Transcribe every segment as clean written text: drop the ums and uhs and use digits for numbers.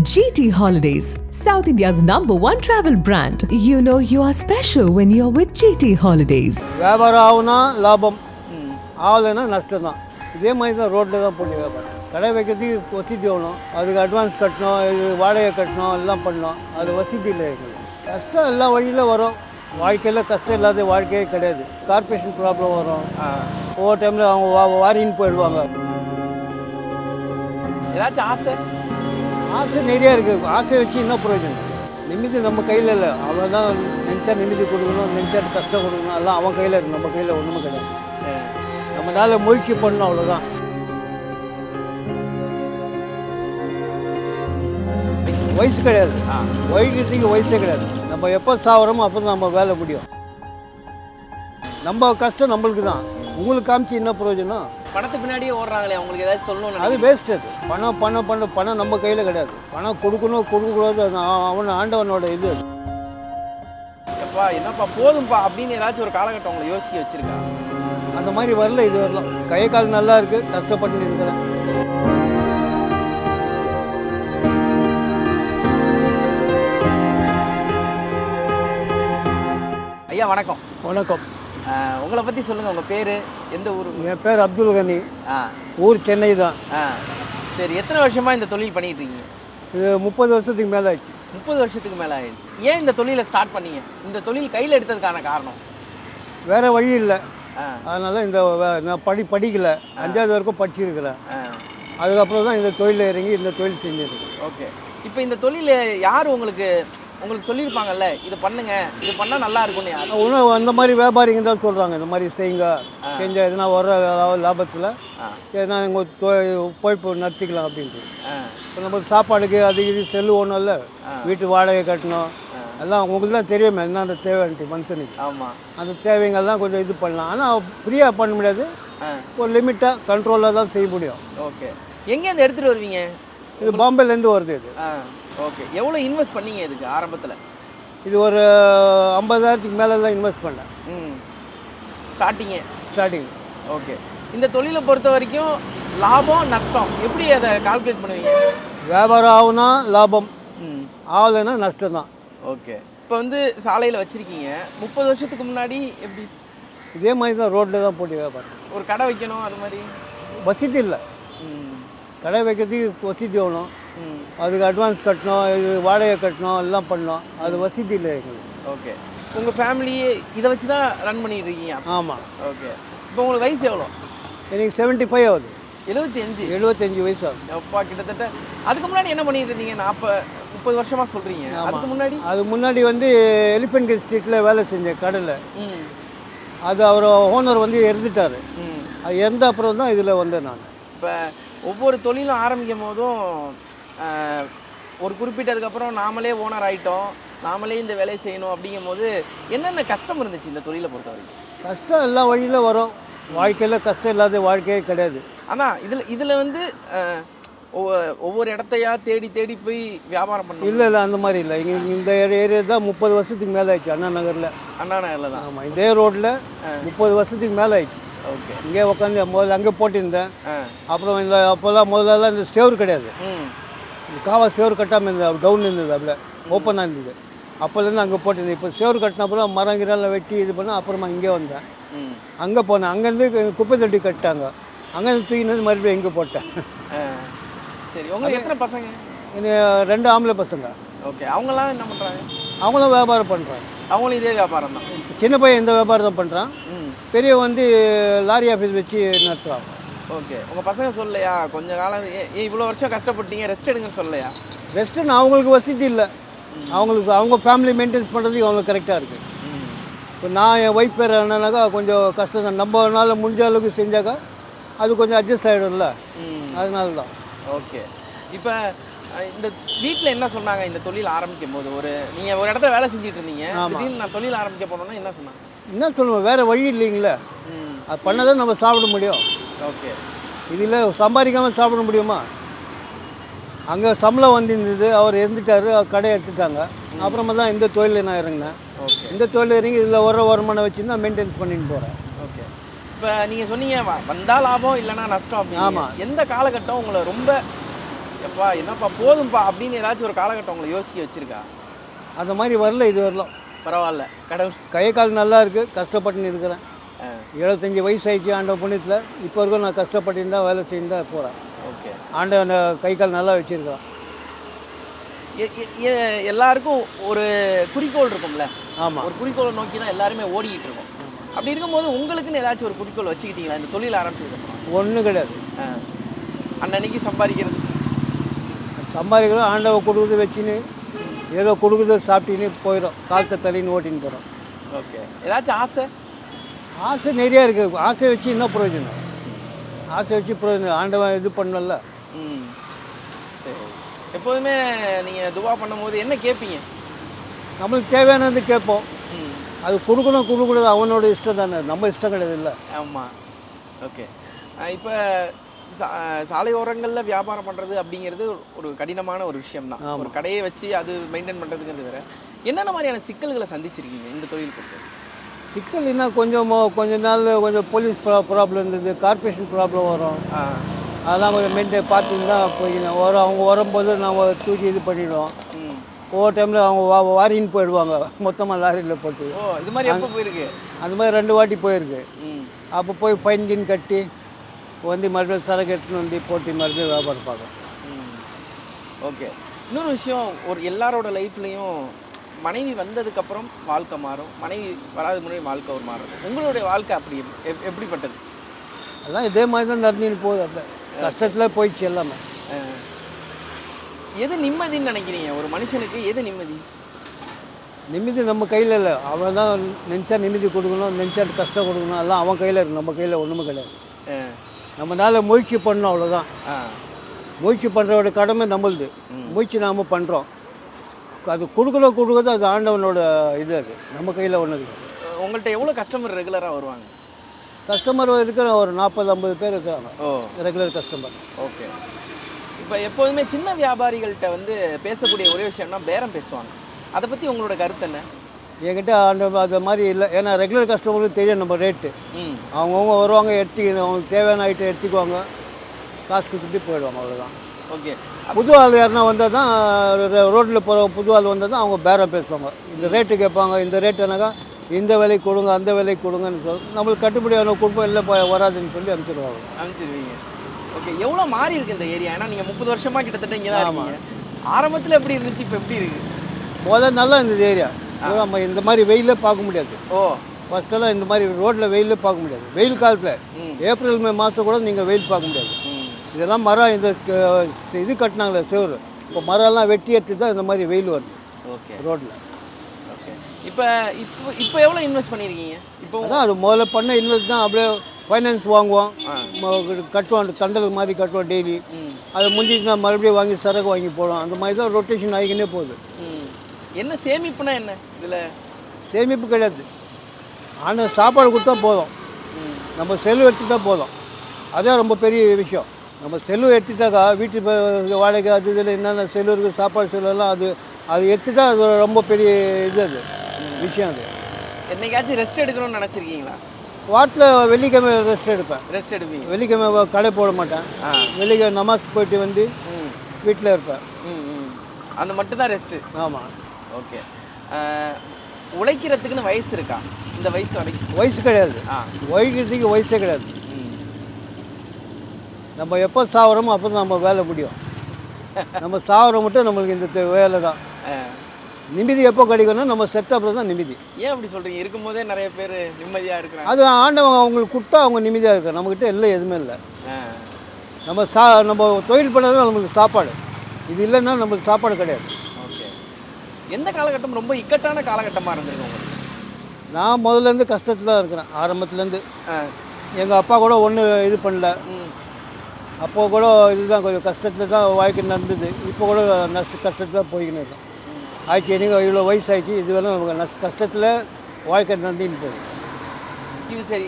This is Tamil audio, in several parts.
GT Holidays, South India's #1 travel brand. You know you are special when you're with GT Holidays. வியாபாரம் ஆகுனா லாபம், ஆகலைன்னா நஷ்டம் தான். இதே மாதிரி தான் ரோட்டில் தான் போட்டு வியாபாரம். கடை வைக்கிறதுக்கு வசதி ஆகணும், அதுக்கு அட்வான்ஸ் கட்டணும், இது வாடகை கட்டணும், எல்லாம் பண்ணணும். அது வசதி இல்லை எங்களுக்கு. கஷ்டம் எல்லா வழியில் வரும். வாழ்க்கையில் கஷ்டம் இல்லாத வாழ்க்கையே கிடையாது. கார்பரேஷன் ப்ராப்ளம் வரும். ஒவ்வொரு டைமில் அவங்க வாரின்னு போயிடுவாங்க. ஏதாச்சும் ஆசை நிறையா இருக்குது. ஆசை வச்சு என்ன பிரயோஜனம்? நிம்மதி நம்ம கையில் இல்லை. அவன் தான் நினச்சா நிம்மதி கொடுக்கணும், நினச்சா கஷ்டம் கொடுக்கணும், எல்லாம் அவன் கையில் இருக்குது. நம்ம கையில் ஒன்றுமே கிடையாது. நம்மளால முயற்சி பண்ணணும், அவ்வளோதான். வயசு கிடையாது, வயசுக்கு வயசே கிடையாது. நம்ம எப்போ சாகிறோமோ அப்போ தான் நம்ம வேலை முடியும். நம்ம கஷ்டம் நம்மளுக்கு தான். உங்களுக்கு காமிச்சு என்ன பிரயோஜனம்? பணத்துக்கு பின்னாடியே ஓடுறாங்களே, அவங்களுக்கு ஏதாச்சும் சொல்லணும். அது வேஸ்ட். அது பணம் நம்ம கையில் கிடையாது. பணம் கொடுக்கணும் கொடுக்கக்கூடாது, அவன் ஆண்டவனோட இது. எப்பா என்னப்பா போதும்பா அப்படின்னு ஏதாச்சும் ஒரு காலகட்டம் உங்களை யோசிக்க வச்சிருக்கா? அந்த மாதிரி வரல, இது வரலாம். கை கால் நல்லா இருக்குது, கஷ்டப்பட்டு இருக்கிறேன். ஐயா வணக்கம். வணக்கம். உங்களை பற்றி சொல்லுங்கள். உங்கள் பேர், எந்த ஊர்? என் பேர் அப்துல் கனி. ஊர் சென்னை தான். சரி, எத்தனை வருஷமாக இந்த தொழில் பண்ணிகிட்டு இருக்கீங்க? இது 30 வருஷத்துக்கு மேலே ஆயிடுச்சு. 30 வருஷத்துக்கு மேலே ஆயிடுச்சு. ஏன் இந்த தொழிலை ஸ்டார்ட் பண்ணீங்க? இந்த தொழில் கையில் எடுத்ததுக்கான காரணம்? வேறு வழி இல்லை. அதனால் நான் படிக்கலை. 5வது வரைக்கும் படிச்சிருக்கிறேன். அதுக்கப்புறம் தான் இந்த தொழிலில் இறங்கி இந்த தொழில் செஞ்சுருக்கேன். ஓகே. இப்போ இந்த தொழில் யார் உங்களுக்கு சொல்லியிருப்பாங்கல்ல, இது பண்ணுங்க, இது பண்ணால் நல்லா இருக்கும்னு? யார் ஒன்றும் அந்த மாதிரி வியாபாரிங்க தான் சொல்கிறாங்க, இந்த மாதிரி செஞ்சால் எதுனா வர லாபத்தில் எதுனா எங்கள் போய்ப்பு நடத்திக்கலாம் அப்படின்ட்டு. இப்போ நம்ம சாப்பாடுக்கு அது இது செல்லு ஒன்றும் இல்லை, வீட்டு வாடகை கட்டணும், எல்லாம் உங்களுக்கு தான் தெரியுமே என்னென்ன தேவைன்ட்டு மனுஷனுக்கு. ஆமாம், அந்த தேவைங்கள்லாம் கொஞ்சம் இது பண்ணலாம். ஆனால் ஃப்ரீயாக பண்ண முடியாது, ஒரு லிமிட்டாக கண்ட்ரோலாக தான் செய்ய முடியும். ஓகே. எங்கேருந்து எடுத்துகிட்டு வருவீங்க? இது பாம்பேலேருந்து வருது. இது ஓகே. எவ்வளோ இன்வெஸ்ட் பண்ணீங்க இதுக்கு ஆரம்பத்தில்? இது ஒரு 50,000க்கு மேலே தான் இன்வெஸ்ட் பண்ணேன். ஸ்டார்டிங். ஓகே. இந்த தொழிலை பொறுத்த வரைக்கும் லாபம் நஷ்டம் எப்படி அதை கால்குலேட் பண்ணுவீங்க? வியாபாரம் ஆகுனா லாபம், ஆகலைன்னா நஷ்டம் தான். ஓகே. இப்போ வந்து சாலையில் வச்சுருக்கீங்க. 30 வருஷத்துக்கு முன்னாடி எப்படி? இதே மாதிரி தான் ரோட்டில் தான் போட்டு வியாபாரம். ஒரு கடை வைக்கணும், அது மாதிரி வசதி இல்லை. கடை வைக்கிறதுக்கு வசதி ஆகணும், அதுக்கு அட்வான்ஸ் கட்டணும், இது வாடகை கட்டணும், எல்லாம் பண்ணணும். அது வசதி இல்லை எங்களுக்கு. ஓகே. உங்கள் ஃபேமிலியே இதை வச்சு தான் ரன் பண்ணிட்டு இருக்கீங்க? ஆமாம். ஓகே. இப்போ உங்களுக்கு வயசு எவ்வளோ? எனக்கு 75 ஆகுது. 75 வயசு ஆகுது. அப்பா, கிட்டத்தட்ட. அதுக்கு முன்னாடி என்ன பண்ணிட்டு இருந்தீங்க? 30 வருஷமாக சொல்கிறீங்க. அதுக்கு முன்னாடி வந்து எலிஃபென்ட் ஸ்ட்ரீட்டில் வேலை செஞ்சேன் கடையில். அது அவர் ஓனர் வந்து இறந்துட்டார். அது இறந்த அப்புறம் தான் இதில் வந்தேன் நான். இப்போ ஒவ்வொரு தொழிலும் ஆரம்பிக்கும் போதும் ஒரு குறிப்பிட்டதுக்கப்புறம் நாமளே ஓனர் ஆகிட்டோம், நாமளே இந்த வேலையை செய்யணும் அப்படிங்கும் போது என்னென்ன கஷ்டம் இருந்துச்சு இந்த தொழிலை பொறுத்த வரைக்கும்? கஷ்டம் எல்லா வழியில் வரும். வாழ்க்கையில் கஷ்டம் இல்லாத வாழ்க்கையே கிடையாது. ஆனால் இதில் வந்து ஒவ்வொரு இடத்தையா தேடி போய் வியாபாரம் பண்ண இல்லை, அந்த மாதிரி இல்லை. இந்த ஏரியா தான் 30 வருஷத்துக்கு மேலே ஆயிடுச்சு. அண்ணா நகரில் தான். ஆமாம், இதே ரோட்டில் 30 வருஷத்துக்கு மேலே ஆயிடுச்சு. ஓகே. இங்கே உட்காந்து முதல்ல அங்கே போட்டிருந்தேன். அப்புறம் முதல்லலாம் இந்த சேவர் கிடையாது. காவா சேவர் கட்டாமல் இருந்தது, டவுன் இருந்தது, அப்படியே ஓப்பனாக இருந்தது. அப்போலேருந்து அங்கே போட்டிருந்தேன். இப்போ சேவர் கட்டின அப்புறம் மரங்கிரெல்லாம் வெட்டி இது பண்ண அப்புறமா இங்கே வந்தேன். அங்கே போனேன். அங்கேருந்து குப்பை தொட்டி கட்டாங்க, அங்கேருந்து தூக்கினது மறுபடியும் இங்கே போட்டேன். சரி. உங்களுக்கு எத்தனை பசங்க? எனக்கு 2 ஆம்பளை பசங்க. ஓகே. அவங்களாம் என்ன பண்ணுறாங்க? அவங்களும் வியாபாரம் பண்ணுறாங்க. அவங்களும் இதே வியாபாரம் தான். சின்ன பையன் இந்த வியாபாரம் தான் பண்ணுறான். பெரிய வந்து லாரி ஆஃபீஸ் வச்சு நடத்துகிறாங்க. ஓகே. உங்கள் பசங்க சொல்லலையா கொஞ்ச காலம் இவ்வளோ வருஷம் கஷ்டப்பட்டீங்க, ரெஸ்ட் எடுங்கன்னு சொல்லலையா? ரெஸ்ட்டுன்னு அவங்களுக்கு வசதி இல்லை. அவங்க ஃபேமிலி மெயின்டைன்ஸ் பண்ணுறதுக்கு அவங்களுக்கு கரெக்டாக இருக்குது. இப்போ நான் என் ஒய்ஃப் பேர் என்னன்னாக்கா கொஞ்சம் கஷ்டம் தான். நம்மனால முடிஞ்ச அளவுக்கு செஞ்சாக்கா அது கொஞ்சம் அட்ஜஸ்ட் ஆகிடும்ல, அதனால தான். ஓகே. இப்போ இந்த வீட்டில் என்ன சொன்னாங்க இந்த தொழில் ஆரம்பிக்கும் போது? நீங்கள் ஒரு இடத்துல வேலை செஞ்சுட்டு இருந்தீங்க, திடீர்னு நான் தொழில் ஆரம்பிக்க போனோன்னா என்ன சொன்னாங்க? என்ன சொல்லுவோம், வேறு வழி இல்லைங்களே, அது பண்ணதான் நம்ம சாப்பிட முடியும். ஓகே. இதில் சம்பாதிக்காமல் சாப்பிட முடியுமா? அங்கே சம்பளம் வந்துருந்தது, அவர் இருந்துட்டார், கடை எடுத்துட்டாங்க. அப்புறமா தான் இந்த தொழிலில் நான் இறங்கினேன். ஓகே. இந்த தொழில் இறங்கி இதில் வர வருமானம் வச்சு தான் மெயின்டைன்ஸ் பண்ணிட்டு போகிறேன். ஓகே. இப்போ நீங்கள் சொன்னீங்க வந்தால் லாபம் இல்லைன்னா நஷ்டம் அப்படின்னு. ஆமாம். எந்த காலகட்டம் உங்களை ரொம்ப எப்பா என்னப்பா போதும்பா அப்படின்னு ஏதாச்சும் ஒரு காலகட்டம் உங்களை யோசிக்க வச்சிருக்கா? அந்த மாதிரி வரல இது வரலாம். பரவாயில்ல, கடவுள். கை கால் நல்லா இருக்குது, கஷ்டப்பட்டுன்னு இருக்கிறேன். 75 வயசு ஆயிடுச்சு ஆண்டவன் புண்ணியத்தில். இப்போ வரைக்கும் நான் கஷ்டப்பட்டு தான் வேலை செய்து தான் போகிறேன். ஓகே. ஆண்டவன் கை கால் நல்லா வச்சுருக்கான். எல்லாருக்கும் ஒரு குறிக்கோள் இருக்கும்ல. ஆமாம். ஒரு குறிக்கோளை நோக்கி தான் எல்லாருமே ஓடிக்கிட்டு இருக்கோம். அப்படி இருக்கும்போது உங்களுக்குன்னு ஏதாச்சும் ஒரு குறிக்கோள் வச்சுக்கிட்டீங்களா இந்த தொழில் ஆரம்பிச்சதுக்கப்புறம்? ஒன்றும் கிடையாது. அன்னன்னைக்கு சம்பாதிக்கிறது சம்பாதிக்கிறோம், ஆண்டவன் கொடுக்குறது வச்சுன்னு ஏதோ கொடுக்குறது சாப்பிட்டுன்னு போயிடும். காலத்தை தள்ளின்னு ஓட்டின்னு போகிறோம். ஓகே. ஏதாச்சும் ஆசை? ஆசை நிறையா இருக்குது. ஆசையை வச்சு என்ன பிரயோஜனம்? ஆசை வச்சு பிரயோஜனம் ஆண்டவன் இது பண்ணல. சரி. எப்போதுமே நீங்கள் துவா பண்ணும்போது என்ன கேட்பீங்க? நம்மளுக்கு தேவையானது கேட்போம். அது கொடுக்கணும் கொடுக்கூடாது அவனோட இஷ்டம் தானே, நம்ம இஷ்டம் கிடையாது. இல்லை. ஆமாம். ஓகே. இப்போ சாலையோரங்களில் வியாபாரம் பண்ணுறது அப்படிங்கிறது ஒரு கடினமான ஒரு விஷயம் தான். ஒரு கடையை வச்சு அது மெயின்டைன் பண்ணுறதுங்கிறது வேறு. என்னென்ன மாதிரியான சிக்கல்களை சந்திச்சிருக்கீங்க இந்த தொழில் பொறுத்து? சிக்கல் என்ன, கொஞ்ச நாள் கொஞ்சம் போலீஸ் ப்ராப்ளம் இருந்தது, கார்பரேஷன் ப்ராப்ளம் வரும். அதெல்லாம் கொஞ்சம் மெயின்டைன் பார்த்துன்னு தான் போய்க்கணும். அவங்க வரும்போது நம்ம தூக்கி இது பண்ணிவிடுவோம். ஒவ்வொரு டைமில் அவங்க வாரின்னு போயிடுவாங்க மொத்தமாக லாரியில் போட்டு. இது மாதிரி எப்போ போயிருக்கு? அந்த மாதிரி 2 வாட்டி போயிருக்கு. அப்போ போய் ஃபைன் கீன் கட்டி வந்து மறுபடியும் சரக்கு எடுத்துன்னு வந்து போட்டு மறுபடியும் வியாபாரம் பார்க்கலாம். ஓகே. இன்னொரு விஷயம், ஒரு எல்லாரோட லைஃப்லேயும் மனைவி வந்ததுக்கப்புறம் வாழ்க்கை மாறும், மனைவி வராது முன்னாடி வாழ்க்கை ஒரு மாறும். உங்களுடைய வாழ்க்கை அப்படி எப்படிப்பட்டது? எல்லாம் இதே மாதிரி தான் நடந்துன்னு போகுது. அந்த கஷ்டத்தில் போயிடுச்சு எல்லாமே. எது நிம்மதின்னு நினைக்கிறீங்க? ஒரு மனுஷனுக்கு எது நிம்மதி? நிம்மதி நம்ம கையில் இல்லை. அவன் தான் நினச்சா நிம்மதி கொடுக்கணும், நினச்சா கஷ்டம் கொடுக்கணும், எல்லாம் அவன் கையில் இருக்குது. நம்ம கையில் ஒன்றுமே கிடையாது. நம்மளால் முயற்சி பண்ணணும், அவ்வளோதான். முயற்சி பண்ணுறோட கடமை நம்மளுது. முயற்சி நாம் பண்ணுறோம். அது கொடுக்குறது அது ஆண்டவனோட இது. அது நம்ம கையில் ஒன்று இருக்குது. உங்கள்கிட்ட எவ்வளோ கஸ்டமர் ரெகுலராக வருவாங்க? கஸ்டமர் இருக்கிற ஒரு 40-50 பேர் இருக்கிறாங்க ரெகுலர் கஸ்டமர். ஓகே. இப்போ எப்போதுமே சின்ன வியாபாரிகள்கிட்ட வந்து பேசக்கூடிய ஒரே விஷயம்னா பேரம் பேசுவாங்க. அதை பற்றி உங்களோட கருத்து என்ன? என்கிட்ட அது மாதிரி இல்லை. ஏன்னா ரெகுலர் கஸ்டமருக்கு தெரியும் நம்ம ரேட்டு. அவங்கவுங்க வருவாங்க, அவங்களுக்கு தேவையான ஐட்டம் எடுத்துக்குவாங்க, காசு கொடுத்துட்டு போயிடுவாங்க, அவ்வளோதான். ஓகே. புது ஆள் யாருன்னா வந்தால் தான், ரோட்டில் போகிற புது ஆள் வந்தால் தான் அவங்க பேரம் பேசுவாங்க. இந்த ரேட்டு கேட்பாங்க. இந்த ரேட்டுனாக்கா இந்த விலைக்கு கொடுங்க, அந்த விலைக்கு கொடுங்கன்னு சொல்லி நம்மளுக்கு கட்டுப்படியான கொடுப்போம். இல்லை வராதுன்னு சொல்லி அனுப்பிச்சிடுவீங்க. ஓகே. எவ்வளோ மாறி இருக்குது இந்த ஏரியா? ஏன்னா நீங்கள் 30 வருஷமாக கிட்டத்தட்ட இங்கே தான் இருக்கீங்க. ஆரம்பத்தில் எப்படி இருந்துச்சு, இப்போ எப்படி இருக்குது? முதல்ல நல்லா இருந்தது ஏரியா. நம்ம இந்த மாதிரி வெயிலே பார்க்க முடியாது. ஃபஸ்ட்டெல்லாம் இந்த மாதிரி ரோட்டில் வெயிலே பார்க்க முடியாது. வெயில் காலத்தில் ஏப்ரல் மே மாதம் கூட நீங்கள் வெயில் பார்க்க முடியாது. இதெல்லாம் மரம் இந்த இது கட்டினாங்களே சேவரு, இப்போ மரம்லாம் வெட்டி எடுத்து தான் இந்த மாதிரி வெயில் வருது. ஓகே. ரோட்டில். ஓகே. இப்போ எவ்வளோ இன்வெஸ்ட் பண்ணியிருக்கீங்க? இப்போ அதான் அது முதல்ல பண்ண இன்வெஸ்ட் தான். அப்படியே ஃபைனான்ஸ் வாங்குவோம், கட்டுவோம், தண்டலுக்கு மாதிரி கட்டுவோம் டெய்லி. அதை முடிஞ்சிச்சுன்னா மறுபடியும் வாங்கி சரக்கு வாங்கி போடுவோம். அந்த மாதிரி தான் ரொட்டேஷன் ஆகிக்கினே போகுது. என்ன சேமிப்புனா என்ன? இதில் சேமிப்பு கிடையாது. ஆனால் சாப்பாடு கொடுத்தா போதும், நம்ம செலவு எடுத்துட்டா போதும். அதான் ரொம்ப பெரிய விஷயம். நம்ம செலவு எடுத்துட்டாக்கா வீட்டு வாடகை அது இதில் என்னென்ன செலவு இருக்குது, சாப்பாடு செலவெல்லாம் அது எடுத்துட்டா அது ரொம்ப பெரிய இது. அது விஷயம். அது என்னைக்காச்சும் ரெஸ்ட் எடுக்கணும்னு நினச்சிருக்கீங்களா? வாட்டில் வெள்ளிக்கிழமை ரெஸ்ட் எடுப்பேன். ரெஸ்ட் எடுப்பீங்க? வெள்ளிக்கிழமை கடை போட மாட்டேன். வெள்ளிக்கிழமை நமாஸ் போயிட்டு வந்து வீட்டில் இருப்பேன். அந்த மட்டும்தான் ரெஸ்ட்டு? ஆமாம். ஓகே. உழைக்கிறதுக்குன்னு வயசு இருக்கா? இந்த வயசு வரைக்கும் வயசு கிடையாது. உழைக்கிறதுக்கு வயசே கிடையாது. நம்ம எப்போ சாப்பிட்றோமோ அப்போ தான் நம்ம வேலை முடியும். நம்ம சாப்பிட்ற மட்டும் நம்மளுக்கு இந்த வேலை தான். நிம்மதி எப்போ கிடைக்கும்னா நம்ம செத்த அப்புறம் தான் நிம்மதி. ஏன் அப்படி சொல்கிறீங்க? இருக்கும்போதே நிறைய பேர் நிம்மதியாக இருக்கிறாங்க. அது ஆண்டவங்க அவங்களுக்கு கொடுத்தா அவங்க நிம்மதியாக இருக்காங்க. நம்மக்கிட்ட இல்லை, எதுவுமே இல்லை. நம்ம தொழில் பண்ணது தான் நம்மளுக்கு சாப்பாடு. இது இல்லைன்னா நம்மளுக்கு சாப்பாடு கிடையாது. ஓகே. எந்த காலகட்டம் ரொம்ப இக்கட்டான காலகட்டமாக இருந்திருக்கு உங்களுக்கு? நான் முதல்லேருந்து கஷ்டத்தில் தான் இருக்கிறேன். ஆரம்பத்துலேருந்து எங்கள் அப்பா கூட ஒன்றும் இது பண்ணல. அப்போ கூட இதுதான் கொஞ்சம் கஷ்டத்தில் தான் வாழ்க்கை நடந்தது. இப்போ கூட கஷ்டத்தில் தான் போய்கின்னு இருக்கோம். ஆயிடுச்சு, எனக்கு இவ்வளோ வயசு ஆயிடுச்சு. இது வேலை நமக்கு கஷ்டத்தில் வாழ்க்கை நடந்துன்னு போகுது. இது சரி.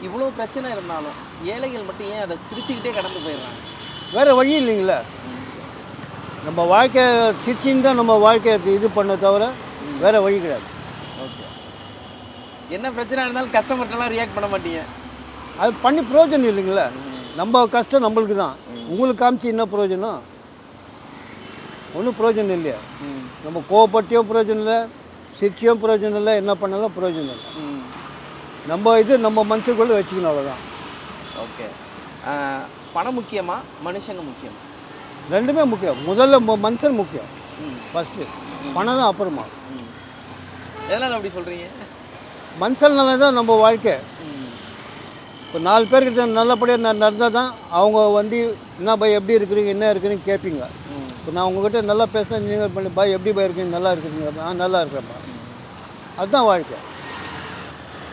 இவ்வளோ பிரச்சனை இருந்தாலும் ஏழைகள் மட்டும் ஏன் அதை சிரிச்சுக்கிட்டே கடந்து போயிடுறாங்க? வேறு வழி இல்லைங்களா? நம்ம வாழ்க்கையை சிரிச்சின்னு தான் நம்ம வாழ்க்கையை இது பண்ண தவிர வேறு வழி கிடையாது. ஓகே. என்ன பிரச்சனை இருந்தாலும் கஸ்டமர்ட்டெல்லாம் ரியாக்ட் பண்ண மாட்டீங்க? அது பண்ணி பிரயோஜனம் இல்லைங்களா? நம்ம கஷ்டம் நம்மளுக்கு தான். உங்களுக்கு காமிச்சு என்ன பிரயோஜனம்? ஒன்றும் பிரயோஜனம் இல்லையா. ம் நம்ம கோவப்பட்டியும் பிரயோஜனம் இல்லை, சிரிச்சியும் பிரயோஜனம் இல்லை, என்ன பண்ணாலும் பிரயோஜனம் இல்லை. ம் நம்ம இது நம்ம மனசுக்குள்ளே வச்சுக்கணும், அவ்வளோதான். ஓகே. பணம் முக்கியமா மனுஷங்க முக்கியமா? ரெண்டுமே முக்கியம். முதல்ல மனுஷன் முக்கியம் ம் ஃபஸ்ட்டு, பணம் தான் அப்புறமா. ம் எதனால் அப்படி சொல்கிறீங்க? மனுஷனால தான் நம்ம வாழ்க்கை. ம் இப்போ 4 பேர்கிட்ட நல்லபடியாக நடந்தால் தான் அவங்க வந்து என்ன பாய் எப்படி இருக்கிறீங்க, என்ன இருக்கிறீங்க கேட்பீங்க. ம் இப்போ நான் உங்ககிட்ட நல்லா பேசுகிறேன், நீங்கள் பண்ணி பாய் எப்படி பாய் இருக்கீங்க, நல்லா இருக்கிறீங்க, நல்லா இருக்கிறேன்ப்பா. அதுதான் வாழ்க்கை.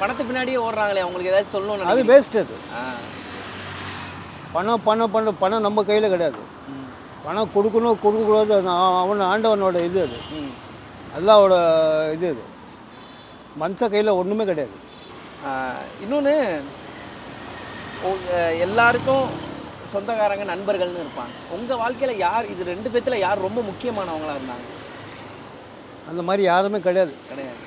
பணத்து பின்னாடியே ஓடுறாங்களே, அவங்களுக்கு ஏதாச்சும் சொல்லணும்னு அது நினைக்கிறீங்க? வேஸ்ட். அது பணம் நம்ம கையில் கிடையாது. ம் பணம் கொடுக்கணும் கொடுக்கக்கூடாது, அது அவன் ஆண்டவனோட இது. அது ம் அல்லாவோட இது. அது மனுஷ கையில் ஒன்றுமே கிடையாது. இன்னொன்று, எல்லாருக்கும் சொந்தக்காரங்க நண்பர்கள்னு இருப்பாங்க. உங்கள் வாழ்க்கையில் யார் இது 2 பேர்த்தில் யார் ரொம்ப முக்கியமானவங்களாக இருந்தாங்க? அந்த மாதிரி யாருமே கிடையாது. கிடையாது.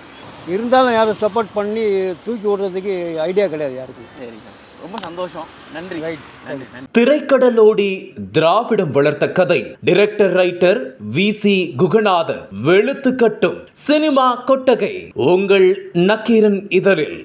இருந்தாலும் யாரும் சப்போர்ட் பண்ணி தூக்கி விடுறதுக்கு ஐடியா கிடையாது யாருக்கும். சரிங்க, ரொம்ப சந்தோஷம். நன்றி. ரைட். நன்றி நன்றி. திரைக்கடலோடி திராவிடம் வளர்த்த கதை. Director writer V C. குகநாதன். வெளுத்து கட்டும் சினிமா கொட்டகை உங்கள் நக்கீரன் இதழில்.